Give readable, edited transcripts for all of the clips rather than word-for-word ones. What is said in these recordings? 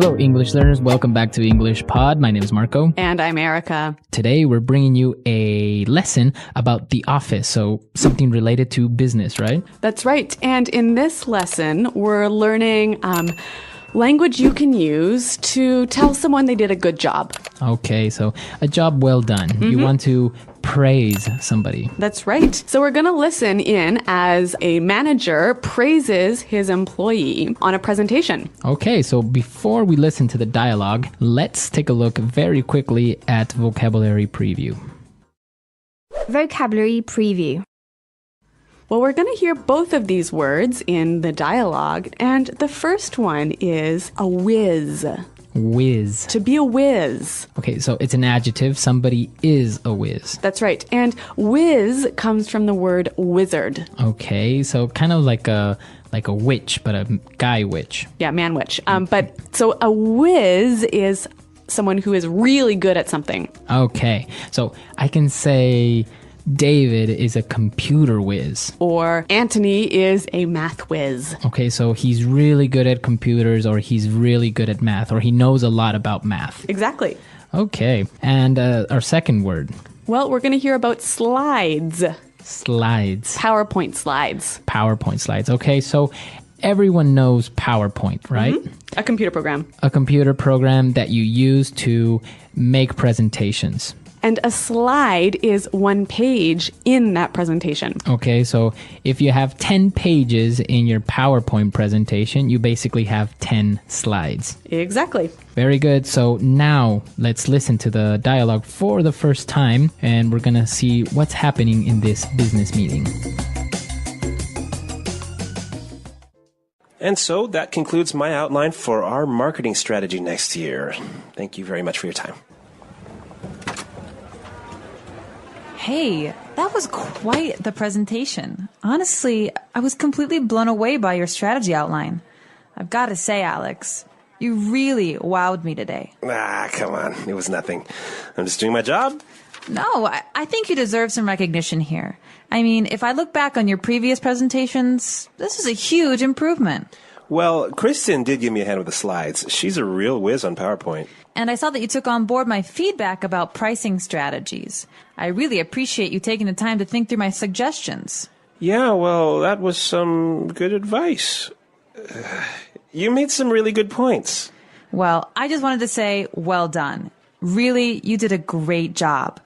Hello, English learners. Welcome back to English Pod. My name is Marco. And I'm Erica. Today, we're bringing you a lesson about the office, so something related to business, right? That's right. And in this lesson, we're learning language you can use to tell someone they did a good job. Okay, so a job well done. You want to praise somebody. That's right. So we're going to listen in as a manager praises his employee on a presentation. Okay, so before we listen to the dialogue, let's take a look very quickly at vocabulary preview. Vocabulary preview. Well, we're going to hear both of these words in the dialogue, and the first one is a whiz. Whiz. To be a whiz. Okay, so it's an adjective. Somebody is a whiz. That's right. And whiz comes from the word wizard. Okay, so kind of like a witch, but a guy witch. Yeah, man witch. But so a whiz is someone who is really good at something. Okay, so I can say David is a computer whiz. Or Anthony is a math whiz. Okay, so he's really good at computers, or he's really good at math, or he knows a lot about math. Exactly. Okay, and our second word. Well, we're going to hear about slides. Slides. PowerPoint slides. PowerPoint slides. Okay, so everyone knows PowerPoint, right? A computer program. A computer program that you use to make presentations. And a slide is one page in that presentation. Okay, so if you have 10 pages in your PowerPoint presentation, you basically have 10 slides. Exactly. Very good. So now let's listen to the dialogue for the first time, and we're going to see what's happening in this business meeting. And so that concludes my outline for our marketing strategy next year. Thank you very much for your time. Hey, that was quite the presentation. Honestly, I was completely blown away by your strategy outline. I've got to say, Alex, you really wowed me today. Come on. It was nothing. I'm just doing my job. No, I think you deserve some recognition here. I mean, if I look back on your previous presentations, this is a huge improvement. Well, Kristen did give me a hand with the slides. She's a real whiz on PowerPoint. And I saw that you took on board my feedback about pricing strategies. I really appreciate you taking the time to think through my suggestions. Yeah, well, that was some good advice. You made some really good points. Well, I just wanted to say, well done. Really, you did a great job.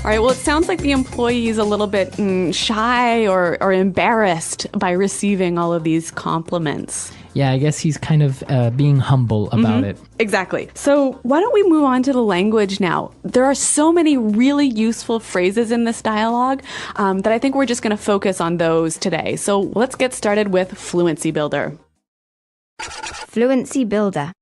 All right, well, it sounds like the employee is a little bit shy or embarrassed by receiving all of these compliments. Yeah, I guess he's kind of being humble about it. Exactly. So why don't we move on to the language now? There are so many really useful phrases in this dialogue that I think we're just going to focus on those today. So let's get started with Fluency Builder. Fluency builder.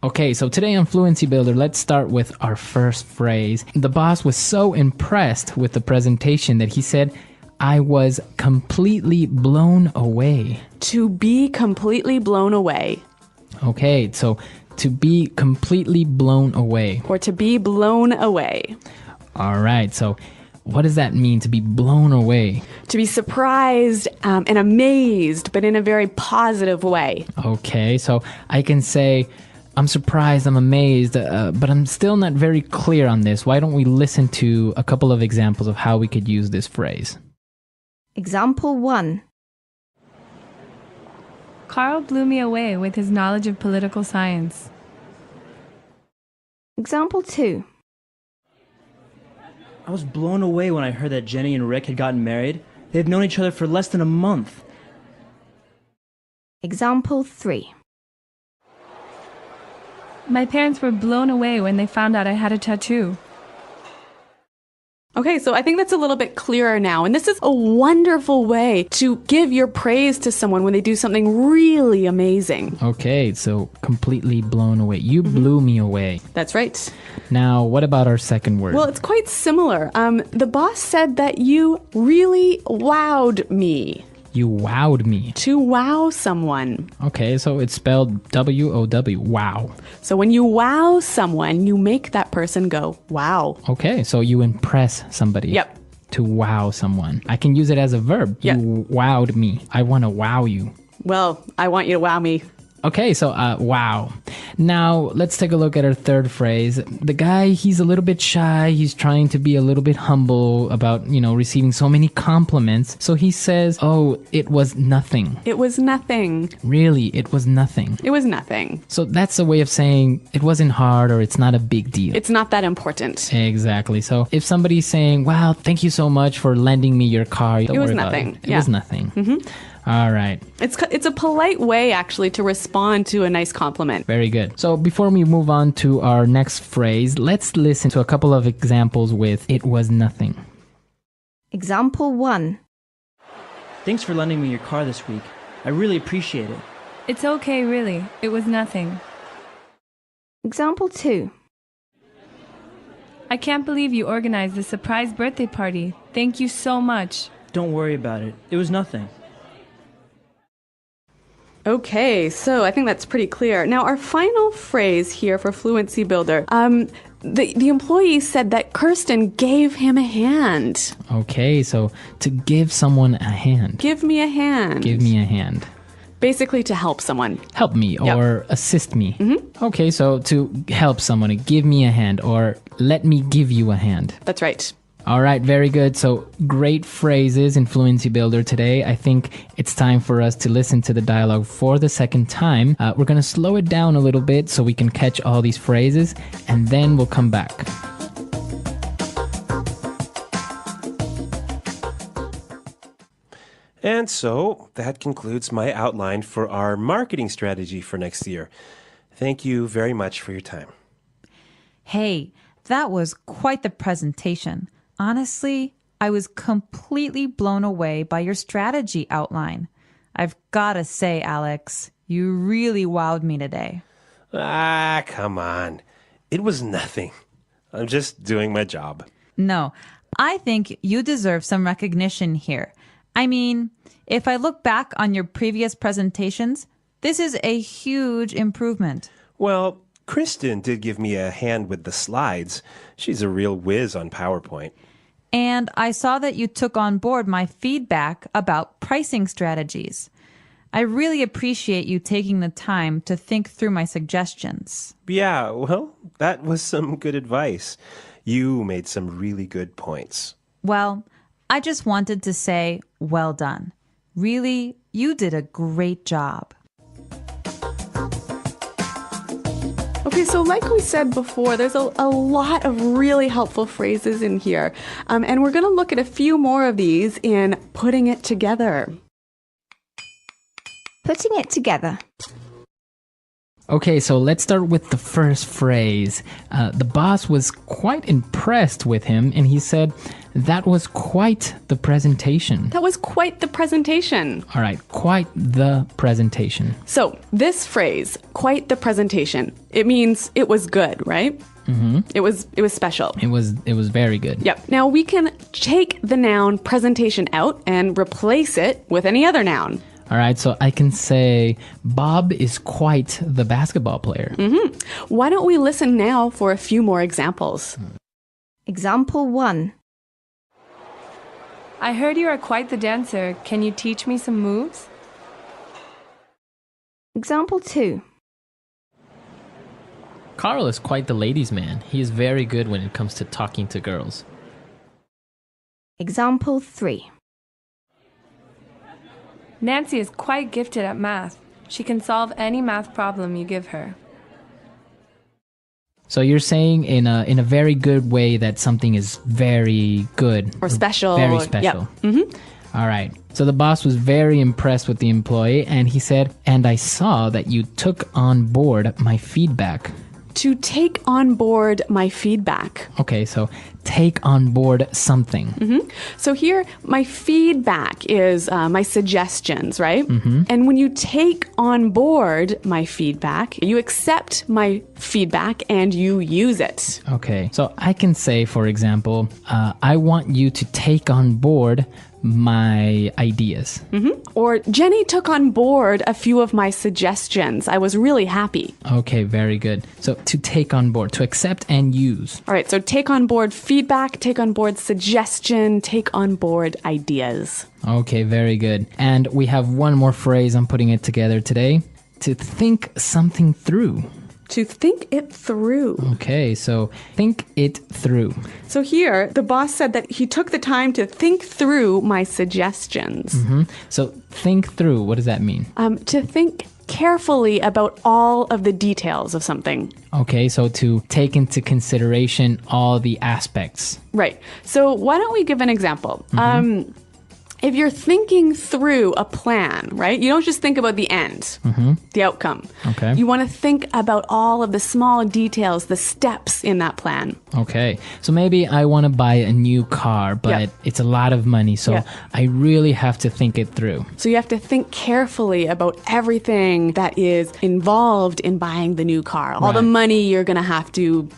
Okay, so today on Fluency Builder, let's start with our first phrase. The boss was so impressed with the presentation that he said, I was completely blown away. To be completely blown away. Okay, so to be completely blown away. Or to be blown away. All right, so what does that mean, to be blown away? To be surprised and amazed, but in a very positive way. Okay, so I can say, I'm surprised, I'm amazed, but I'm still not very clear on this. Why don't we listen to a couple of examples of how we could use this phrase? Example 1. Carl blew me away with his knowledge of political science. Example 2. I was blown away when I heard that Jenny and Rick had gotten married. They've known each other for less than a month. Example 3. My parents were blown away when they found out I had a tattoo. Okay, so I think that's a little bit clearer now. And this is a wonderful way to give your praise to someone when they do something really amazing. Okay, so completely blown away. You blew me away. That's right. Now, what about our second word? Well, it's quite similar. The boss said that you really wowed me. You wowed me. To wow someone. Okay, so it's spelled W-O-W, wow. So when you wow someone, you make that person go, wow. Okay, so you impress somebody. Yep. To wow someone. I can use it as a verb. Yep. You wowed me. I want to wow you. Well, I want you to wow me. Okay, so wow. Now let's take a look at our third phrase. The guy, he's a little bit shy. He's trying to be a little bit humble about, receiving so many compliments. So he says, oh, it was nothing. It was nothing. Really, it was nothing. It was nothing. So that's a way of saying it wasn't hard or it's not a big deal. It's not that important. Exactly. So if somebody's saying, wow, thank you so much for lending me your car. Don't It was worry about nothing. It was nothing. All right. It's a polite way, actually, to respond to a nice compliment. Very good. So before we move on to our next phrase, let's listen to a couple of examples with it was nothing. Example 1. Thanks for lending me your car this week. I really appreciate it. It's okay, really. It was nothing. Example 2. I can't believe you organized this surprise birthday party. Thank you so much. Don't worry about it. It was nothing. Okay, so I think that's pretty clear. Now, our final phrase here for Fluency Builder. The employee said that Kirsten gave him a hand. Okay, so to give someone a hand. Give me a hand. Give me a hand. Basically, to help someone. Help me or assist me. Okay, so to help someone, give me a hand or let me give you a hand. That's right. All right, very good. So great phrases in Fluency Builder today. I think it's time for us to listen to the dialogue for the second time. We're going to slow it down a little bit so we can catch all these phrases, and then we'll come back. And so that concludes my outline for our marketing strategy for next year. Thank you very much for your time. Hey, that was quite the presentation. Honestly, I was completely blown away by your strategy outline. I've got to say, Alex, you really wowed me today. Ah, come on. It was nothing. I'm just doing my job. No, I think you deserve some recognition here. I mean, if I look back on your previous presentations, this is a huge improvement. Well, Kristen did give me a hand with the slides. She's a real whiz on PowerPoint. And I saw that you took on board my feedback about pricing strategies. I really appreciate you taking the time to think through my suggestions. Yeah, well, that was some good advice. You made some really good points. Well, I just wanted to say, well done. Really, you did a great job. Okay, so like we said before, there's a lot of really helpful phrases in here. And we're going to look at a few more of these in putting it together. Putting it together. Okay, so let's start with the first phrase. The boss was quite impressed with him, and he said, that was quite the presentation. That was quite the presentation. All right, quite the presentation. So this phrase, quite the presentation, it means it was good, right? Mm-hmm. It was special. It was very good. Yep. Now we can take the noun presentation out and replace it with any other noun. All right, so I can say Bob is quite the basketball player. Mm-hmm. Why don't we listen now for a few more examples? Example 1. I heard you are quite the dancer. Can you teach me some moves? Example 2. Carl is quite the ladies' man. He is very good when it comes to talking to girls. Example 3. Nancy is quite gifted at math. She can solve any math problem you give her. So you're saying in a very good way that something is very good. Or special. Very special. Yep. Mm-hmm. All right. So the boss was very impressed with the employee, and he said, and I saw that you took on board my feedback. To take on board my feedback. Okay, so take on board something. Mm-hmm. So here, my feedback is my suggestions, right? Mm-hmm. And when you take on board my feedback, you accept my feedback and you use it. Okay, so I can say, for example, I want you to take on board my ideas. Mm-hmm. Or Jenny took on board a few of my suggestions. I was really happy. Okay, very good. So to take on board, to accept and use. All right, so take on board feedback. feedback, take on board suggestion, take on board ideas. Okay, very good. And we have one more phrase. I'm putting it together today. To think something through. To think it through. Okay, so think it through. So here, the boss said that he took the time to think through my suggestions. So think through, what does that mean? To think carefully about all of the details of something. Okay, so to take into consideration all the aspects. Right. So why don't we give an example? If you're thinking through a plan, right? You don't just think about the end, the outcome. Okay. You want to think about all of the small details, the steps in that plan. Okay, so maybe I want to buy a new car, but it's a lot of money, so I really have to think it through. So you have to think carefully about everything that is involved in buying the new car. All the money you're going to have to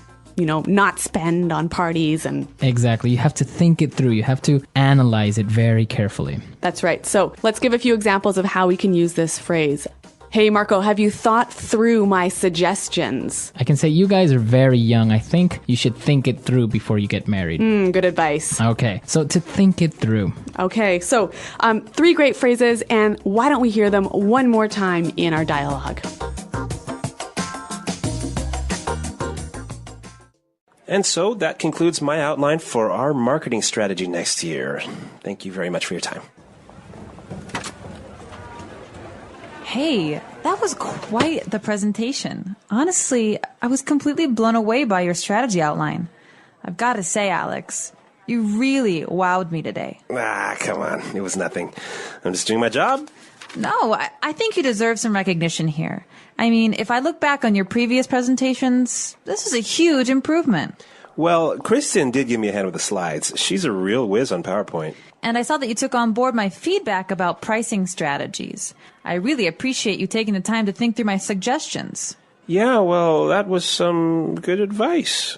not spend on parties and... Exactly. You have to think it through. You have to analyze it very carefully. That's right. So let's give a few examples of how we can use this phrase. Hey, Marco, have you thought through my suggestions? I can say you guys are very young. I think you should think it through before you get married. Good advice. Okay, so to think it through. Okay, so 3 great phrases, and why don't we hear them one more time in our dialogue? And so that concludes my outline for our marketing strategy next year. Thank you very much for your time. Hey, that was quite the presentation. Honestly, I was completely blown away by your strategy outline. I've got to say, Alex, you really wowed me today. Come on. It was nothing. I'm just doing my job. No, I think you deserve some recognition here. I mean, if I look back on your previous presentations, this is a huge improvement. Well, Kristen did give me a hand with the slides. She's a real whiz on PowerPoint. And I saw that you took on board my feedback about pricing strategies. I really appreciate you taking the time to think through my suggestions. Yeah, well, that was some good advice.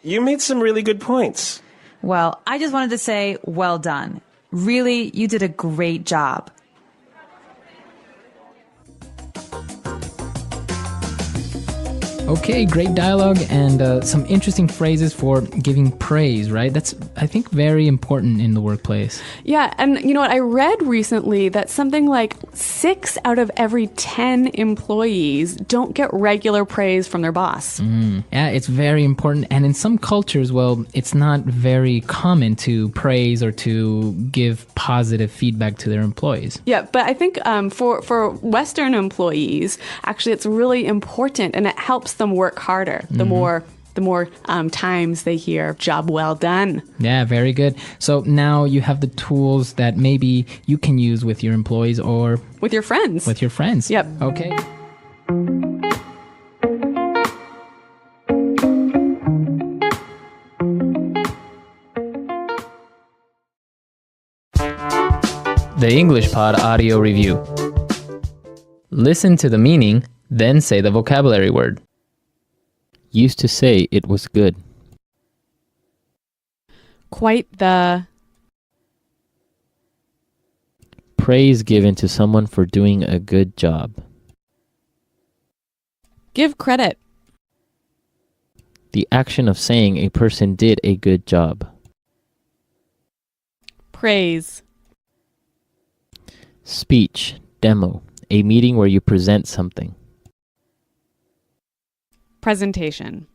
You made some really good points. Well, I just wanted to say, well done. Really, you did a great job. Okay, great dialogue and some interesting phrases for giving praise, right? That's, I think, very important in the workplace. Yeah, and you know what? I read recently that something like 6 out of every 10 employees don't get regular praise from their boss. Yeah, it's very important. And in some cultures, well, it's not very common to praise or to give positive feedback to their employees. Yeah, but I think for Western employees, actually, it's really important, and it helps them work harder. The more times they hear "job well done." Yeah, very good. So now you have the tools that maybe you can use with your employees or with your friends. Yep. Okay. The English Pod Audio Review. Listen to the meaning, then say the vocabulary word. Used to say it was good. Quite the... Praise given to someone for doing a good job. Give credit. The action of saying a person did a good job. Praise. Speech, demo, a meeting where you present something. Presentation.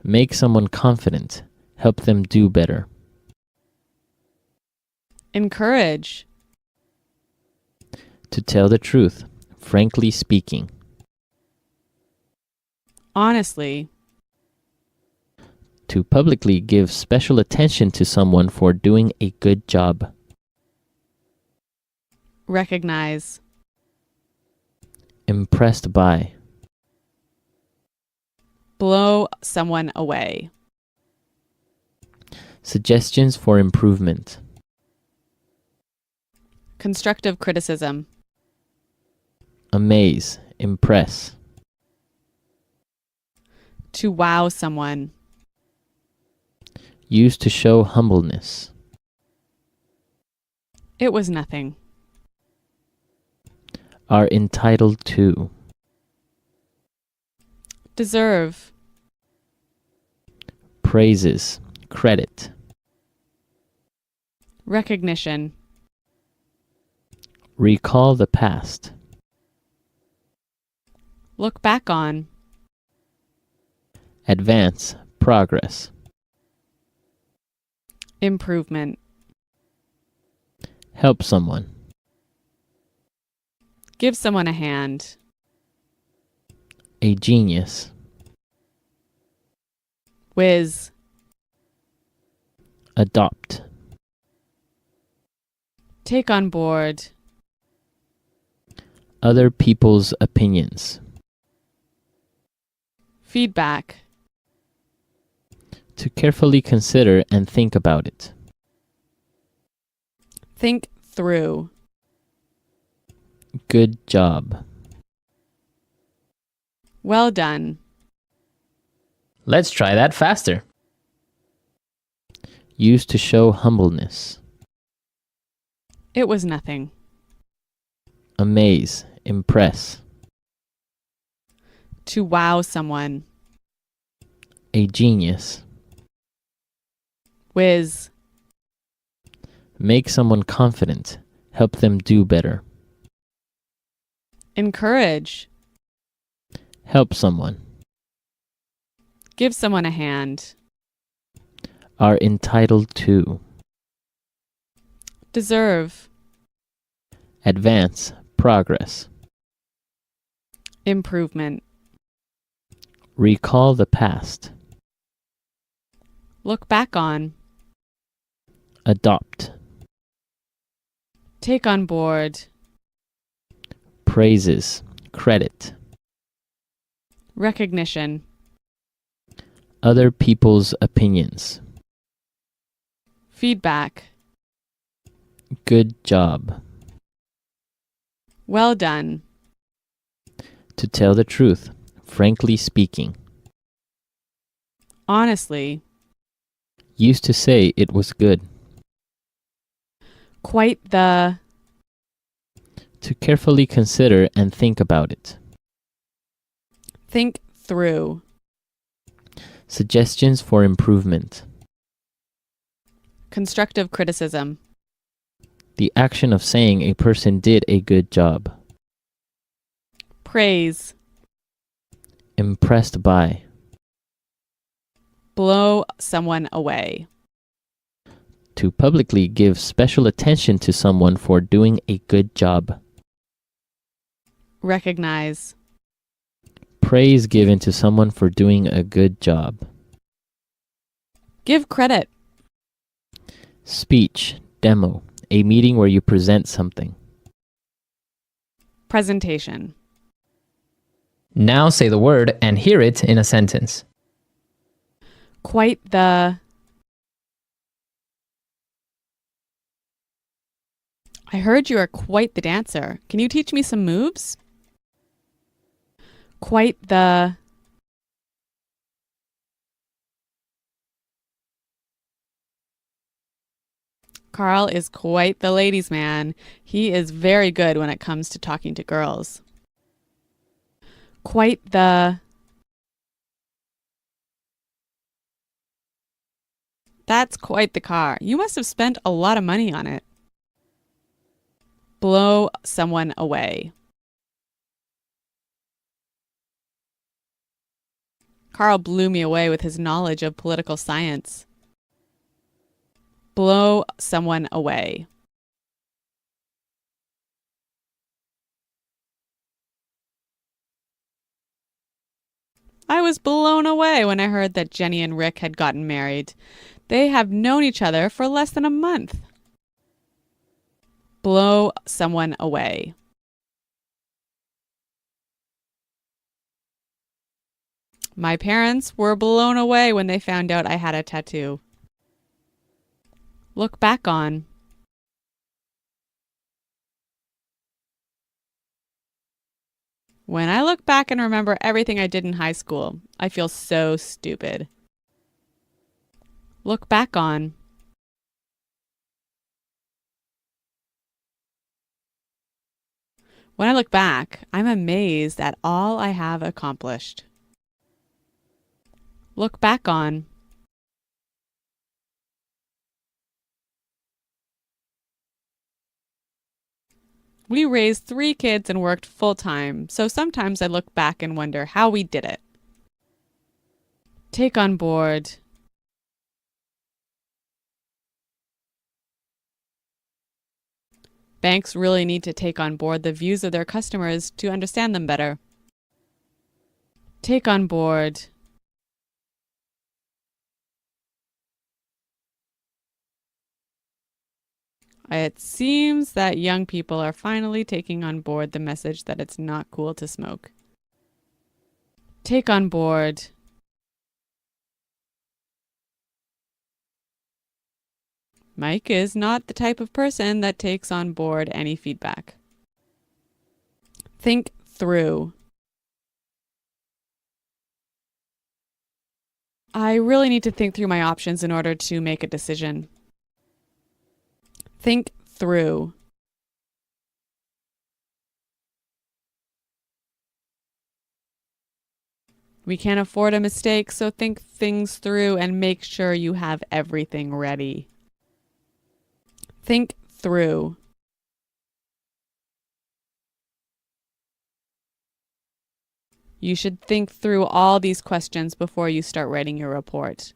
Make someone confident, help them do better. Encourage. To tell the truth, frankly speaking. Honestly. To publicly give special attention to someone for doing a good job. Recognize. Impressed by. Blow someone away. Suggestions for improvement. Constructive criticism. Amaze, impress. To wow someone. Used to show humbleness. It was nothing. Are entitled to. Deserve. praises, credit, recognition, recall the past, look back on, advance, progress, improvement, help someone, give someone a hand, a genius, whiz, adopt, take on board, other people's opinions, feedback, to carefully consider and think about it, think through, good job. well done, Let's try that faster. Used to show humbleness, it was nothing, amaze, impress, to wow someone, a genius, whiz, make someone confident, help them do better, encourage, help someone, give someone a hand, are entitled to, deserve, advance, progress, improvement, recall the past, look back on, adopt, take on board, praises, credit, recognition, other people's opinions, feedback, good job, well done, to tell the truth, frankly speaking, honestly, used to say it was good, quite the, to carefully consider and think about it, think through, suggestions for improvement, constructive criticism, the action of saying a person did a good job, praise, impressed by, blow someone away, to publicly give special attention to someone for doing a good job, recognize, praise given to someone for doing a good job, give credit, speech, demo, a meeting where you present something, presentation, Now say the word and hear it in a sentence. quite the, I heard you are quite the dancer. Can you teach me some moves? Quite the, Carl is quite the ladies' man. He is very good when it comes to talking to girls. Quite the, that's quite the car. You must have spent a lot of money on it. Blow someone away. Carl blew me away with his knowledge of political science. Blow someone away. I was blown away when I heard that Jenny and Rick had gotten married. They have known each other for less than a month. Blow someone away. My parents were blown away when they found out I had a tattoo. Look back on. When I look back and remember everything I did in high school, I feel so stupid. Look back on. When I look back, I'm amazed at all I have accomplished. Look back on. We raised 3 kids and worked full-time, so sometimes I look back and wonder how we did it. Take on board. Banks really need to take on board the views of their customers to understand them better. Take on board. It seems that young people are finally taking on board the message that it's not cool to smoke. Take on board. Mike is not the type of person that takes on board any feedback. Think through. I really need to think through my options in order to make a decision. Think through. We can't afford a mistake, so think things through and make sure you have everything ready. Think through. You should think through all these questions before you start writing your report.